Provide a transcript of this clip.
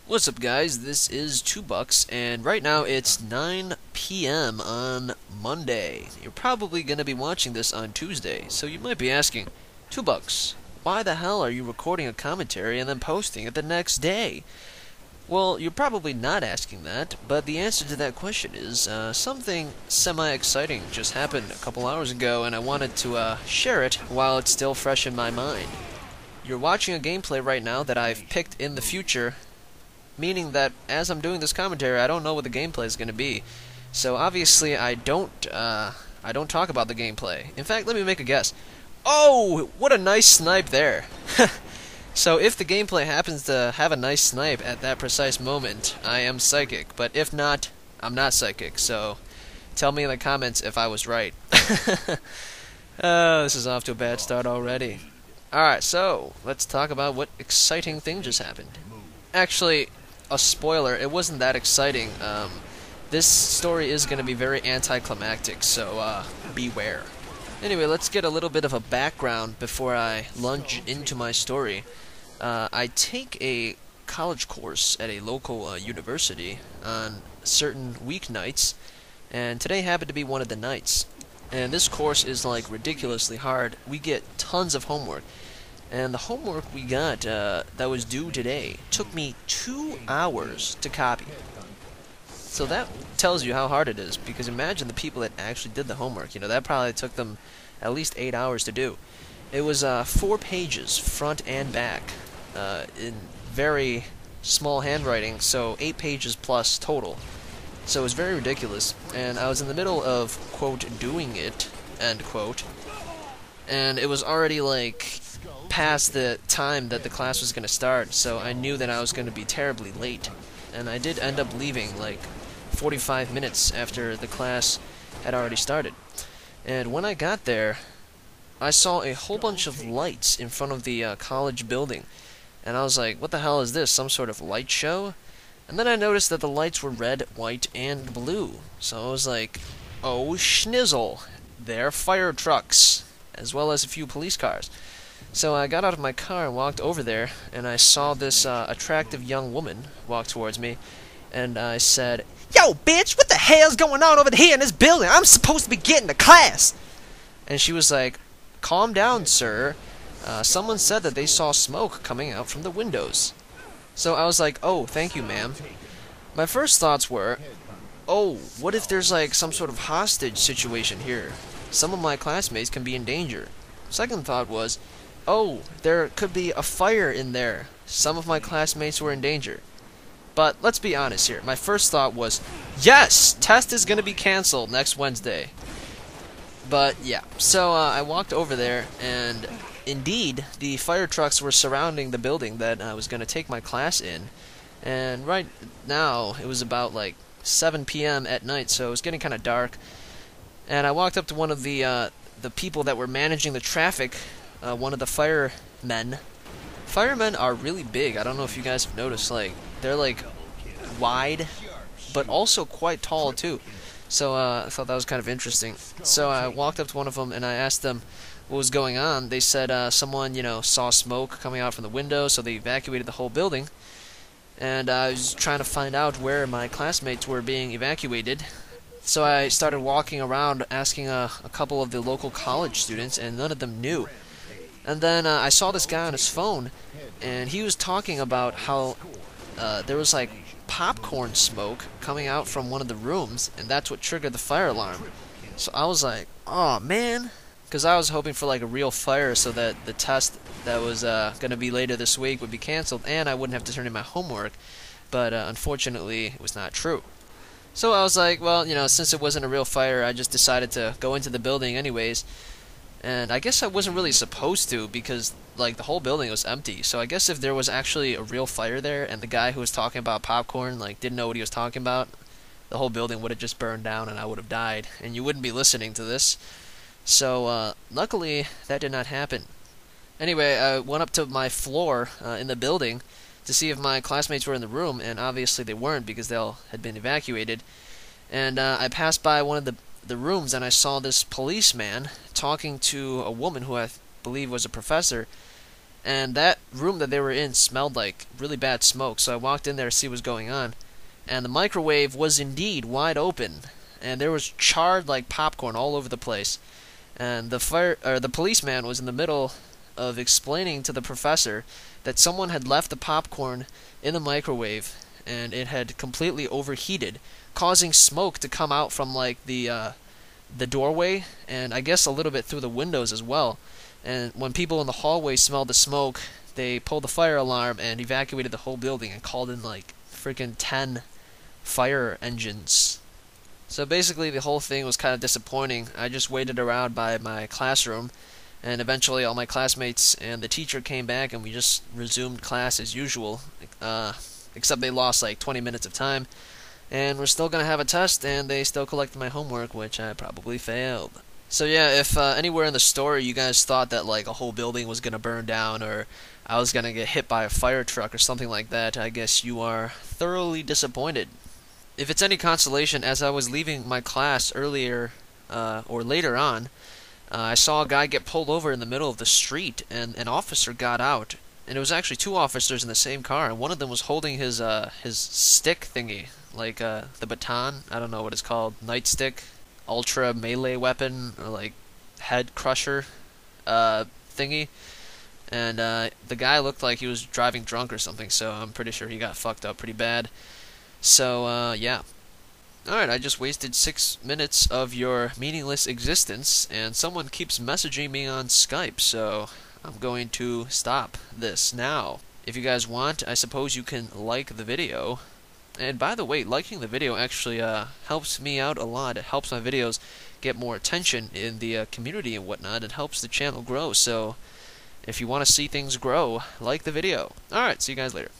What's up, guys? This is 2 Bucks, and right now it's 9 p.m. on Monday. You're probably going to be watching this on Tuesday, so you might be asking, 2 Bucks, why the hell are you recording a commentary and then posting it the next day? Well, you're probably not asking that, but the answer to that question is something semi-exciting just happened a couple hours ago, and I wanted to share it while it's still fresh in my mind. You're watching a gameplay right now that I've picked in the future, meaning that as I'm doing this commentary, I don't know what the gameplay is going to be. So obviously, I don't talk about the gameplay. In fact, let me make a guess. Oh, what a nice snipe there! So if the gameplay happens to have a nice snipe at that precise moment, I am psychic. But if not, I'm not psychic. So tell me in the comments if I was right. Oh, this is off to a bad start already. Alright, so let's talk about what exciting thing just happened. Actually, a spoiler, it wasn't that exciting. This story is going to be very anticlimactic, so beware. Anyway, let's get a little bit of a background before I launch into my story. I take a college course at a local university on certain weeknights, and today happened to be one of the nights. And this course is like ridiculously hard. We get tons of homework. And the homework we got that was due today took me 2 hours to copy. So that tells you how hard it is, because imagine the people that actually did the homework. You know, that probably took them at least 8 hours to do. It was 4 pages, front and back, in very small handwriting, so 8 pages plus total. So it was very ridiculous, and I was in the middle of, quote, doing it, end quote, and it was already, like, past the time that the class was going to start, so I knew that I was going to be terribly late. And I did end up leaving, like, 45 minutes after the class had already started. And when I got there, I saw a whole bunch of lights in front of the college building. And I was like, what the hell is this, some sort of light show? And then I noticed that the lights were red, white, and blue. So I was like, oh schnizzle, they're fire trucks, as well as a few police cars. So I got out of my car and walked over there, and I saw this attractive young woman walk towards me, and I said, "Yo, bitch, what the hell's going on over here in this building? I'm supposed to be getting to class!" And she was like, "Calm down, sir. Someone said that they saw smoke coming out from the windows." So I was like, "Oh, thank you, ma'am." My first thoughts were, oh, what if there's like some sort of hostage situation here? Some of my classmates can be in danger. Second thought was, oh, there could be a fire in there. Some of my classmates were in danger. But let's be honest here. My first thought was, yes, test is going to be canceled next Wednesday. But yeah, so I walked over there, and indeed, the fire trucks were surrounding the building that I was going to take my class in. And right now, it was about like 7 p.m. at night, so it was getting kind of dark. And I walked up to one of the people that were managing the traffic, one of the firemen. Firemen are really big. I don't know if you guys have noticed. Like, they're like wide, but also quite tall too. So I thought that was kind of interesting. So I walked up to one of them and I asked them what was going on. They said someone, saw smoke coming out from the window, so they evacuated the whole building. And I was trying to find out where my classmates were being evacuated. So I started walking around asking a couple of the local college students, and none of them knew. And then I saw this guy on his phone, and he was talking about how there was like popcorn smoke coming out from one of the rooms, and that's what triggered the fire alarm. So I was like, oh man, because I was hoping for like a real fire so that the test that was going to be later this week would be canceled, and I wouldn't have to turn in my homework. But unfortunately, it was not true. So I was like, well, since it wasn't a real fire, I just decided to go into the building anyways. And I guess I wasn't really supposed to, because like the whole building was empty. So I guess if there was actually a real fire there and the guy who was talking about popcorn like didn't know what he was talking about, the whole building would have just burned down and I would have died, and you wouldn't be listening to this. So luckily that did not happen. Anyway, I went up to my floor in the building to see if my classmates were in the room, and obviously they weren't because they all had been evacuated. And I passed by one of the rooms, and I saw this policeman talking to a woman who I believe was a professor, And that room that they were in smelled like really bad smoke, so I walked in there to see what was going on. And the microwave was indeed wide open, and there was charred like popcorn all over the place. And the policeman was in the middle of explaining to the professor that someone had left the popcorn in the microwave, and it had completely overheated, causing smoke to come out from like the doorway, and I guess a little bit through the windows as well. And when people in the hallway smelled the smoke, they pulled the fire alarm and evacuated the whole building and called in like freaking 10 fire engines. So basically the whole thing was kind of disappointing. I just waited around by my classroom, and eventually all my classmates and the teacher came back, and we just resumed class as usual, except they lost like 20 minutes of time, and we're still going to have a test, and they still collected my homework, which I probably failed. So yeah, if anywhere in the story you guys thought that like a whole building was going to burn down, or I was going to get hit by a fire truck or something like that, I guess you are thoroughly disappointed. If it's any consolation, as I was leaving my class earlier, or later on, I saw a guy get pulled over in the middle of the street, and an officer got out. And it was actually two officers in the same car, and one of them was holding his stick thingy, like the baton, I don't know what it's called, nightstick, ultra melee weapon, or like head crusher thingy. And the guy looked like he was driving drunk or something, so I'm pretty sure he got fucked up pretty bad. So, yeah. Alright, I just wasted 6 minutes of your meaningless existence, and someone keeps messaging me on Skype, so I'm going to stop this now. If you guys want, I suppose you can like the video. And by the way, liking the video actually helps me out a lot. It helps my videos get more attention in the community and whatnot. It helps the channel grow, so if you want to see things grow, like the video. Alright, see you guys later.